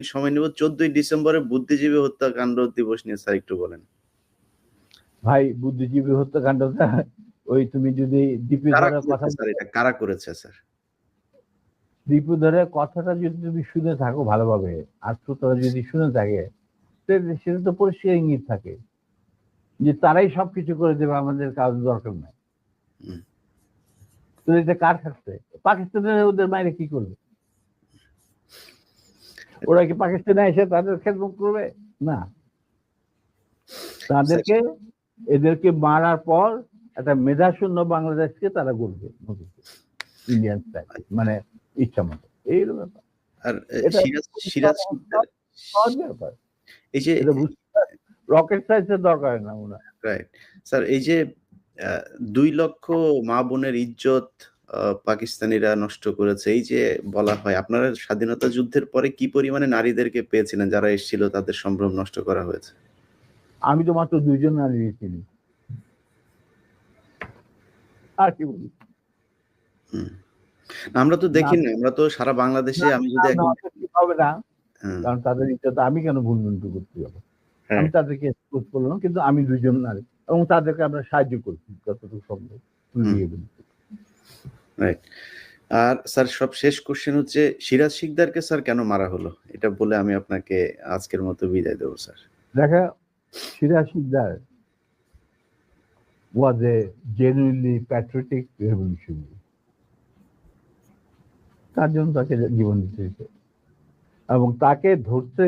সময় নেব 14ই ডিসেম্বরে বুদ্ধিজীবী হত্যাকাণ্ড দিবস নিয়ে স্যার একটু বলেন। ভাই বুদ্ধিজীবী হত্যাকাণ্ডটা ওই তুমি যদি দীপিধরের কথা স্যার এটা কারা করেছে স্যার? দীপিধরের কথাটা যদি তুমি শুনে থাকো ভালোভাবে আর শ্রোতারা যদি শুনে থাকে সেটা তো পরিষ্কার ইঙ্গিত থাকে যে তারাই সবকিছু করে দেবে, আমাদের কাজ দরকার নাই। তো এটা কার কাছে? পাকিস্তানের ওদের মাইরে কি করবে? ওরা কি পাকিস্তানে এসে তাদের খেদমত করবে? না, তাদেরকে এদেরকে মারার পর একটা মেধাশূন্য বাংলাদেশকে তারা গড়বে ইন্ডিয়ান স্টাইল, মানে ইচ্ছা মতো। এই ব্যাপার। আর এই যে রকেট সায়েন্সের দরকার না ওনার। রাইট স্যার, এই যে 2 লক্ষ মা বোনের ইজ্জত পাকিস্তানিরা নষ্ট করেছে, এই যে বলা হয়, আপনারা স্বাধীনতা যুদ্ধের পরে কি পরিমাণে নারীদেরকে পেয়েছিলেন যারা এসেছিল তাদের সম্ভ্রম নষ্ট করা হয়েছে? আমি তো মাত্র 2 জন নারী চিনি, আর কি বলি। আমরা তো দেখি না, আমরা তো সারা বাংলাদেশে, আমি যদি হবে না, কারণ তাদের ইচ্ছা আমি কেন ভুলভ্রান্তি করতে যাবো? আমি তাদেরকে এক্সপোজ করলাম, কিন্তু আমি 2 জন নারী এবং তাদেরকে আমরা সাহায্য করছি যতটুকু সম্ভব। রাইট। আর স্যার সব শেষ কোশ্চেন হচ্ছে, সিরাজ শিকদারকে স্যার কেন মারা হলো? এটা বলে আমি আপনাকে আজকের মতো বিদায় দেবো স্যার। দেখা, Siraj Sikdar was a genuinely patriotic revolutionary. তার জন্য তাকে জীবন দিতে হয়েছে এবং তাকে ধরতে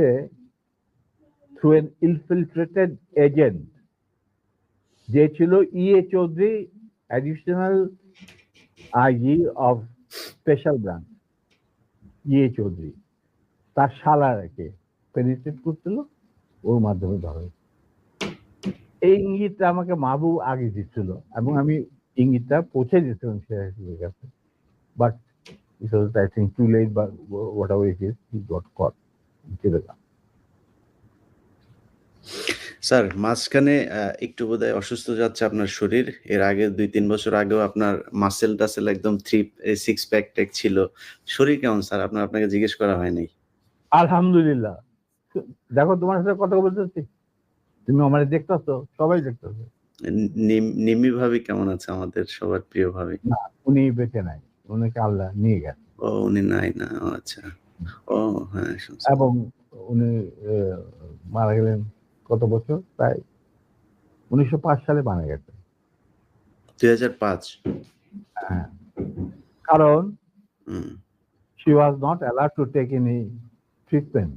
থ্রু এন ইনফিলট্রেটেড এজেন্ট যে ছিল E.A. Chowdhury, additional IG of special branch. E.A. Chowdhury তার শালাকে পেনিট্রেট করছিল, ওর মাধ্যমে ধরা হয়েছে। এই ইঙ্গিতটা আমাকে মাহবুব আগে দিচ্ছিল এবং আমি ইঙ্গিতটা পৌঁছে দিয়েছিলাম সিরাজের কাছে, but it was, I think, too late, but whatever it is, he got caught. Sir মাঝখানে একটু বোধহয় অসুস্থ যাচ্ছে আপনার শরীর। এর আগে 2-3 বছর আগেও আপনার মাসেল টাসেল একদম 6 প্যাক ট্যাক ছিল। শরীর কেমন স্যার? আপনাকে জিজ্ঞেস করা হয় নাই। আলহামদুলিল্লাহ। দেখো, তোমার সাথে কথা বলতেছি, তুমি আমার দেখতেছো, সবাই দেখতেছো। নিম্মি ভাবি কেমন আছে? আমাদের সবার প্রিয় ভাবি। না, উনি বেঁচে নাই, উনাকে আল্লাহ নিয়ে গেছে। ও, উনি নাই না? আচ্ছা। ও হ্যাঁ, এবং উনি মারা গেলেন কত বছর? প্রায় 1905 সালে মারা গেছে। 2005? হ্যাঁ, কারণ she was not allowed to take any treatment.